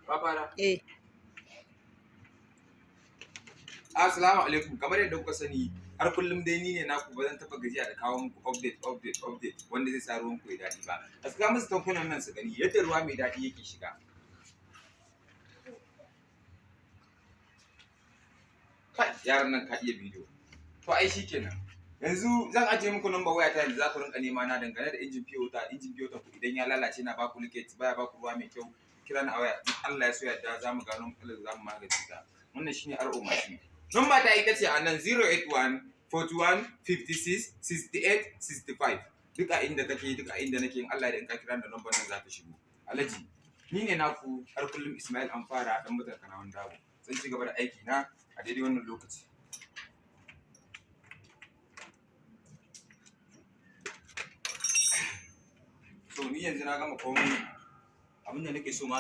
Babana. Assalamu alaikum. Kamar yadda kuka sani, har kullum dai ni ne naku ba zan taɓa gajiya da kawo muku update wanda zai sa ruwan ku ya daɗi ba. A saka musu tankunan nan su gani yadda ruwa mai daɗi yake shiga. Kai, yaran nan ka iya bidiyo. To ai shikenan. Yanzu zan ajiye muku number waya ta yanzu za ku rinka nema na dangane da injin piyota ku idan ya lalace na baku liket baya baku ruwa mai kyau. Kira na a waya in Allah ya so yadda za mu gano matsalar za mu magance ta. Wannan shine RO machine. Number ta ita ce a nan 081 41 56 68 65. Duka inda kake duka inda nake in Allah ya in ka kira da number nan za ta shigo. Alhaji ni ne naku har kullum Ismail Amfara dan mutan Kanawan Dabo. Zan ci gaba da aiki na a daidai wannan lokaci. So ni yanzu na gama komai abin da nake so ma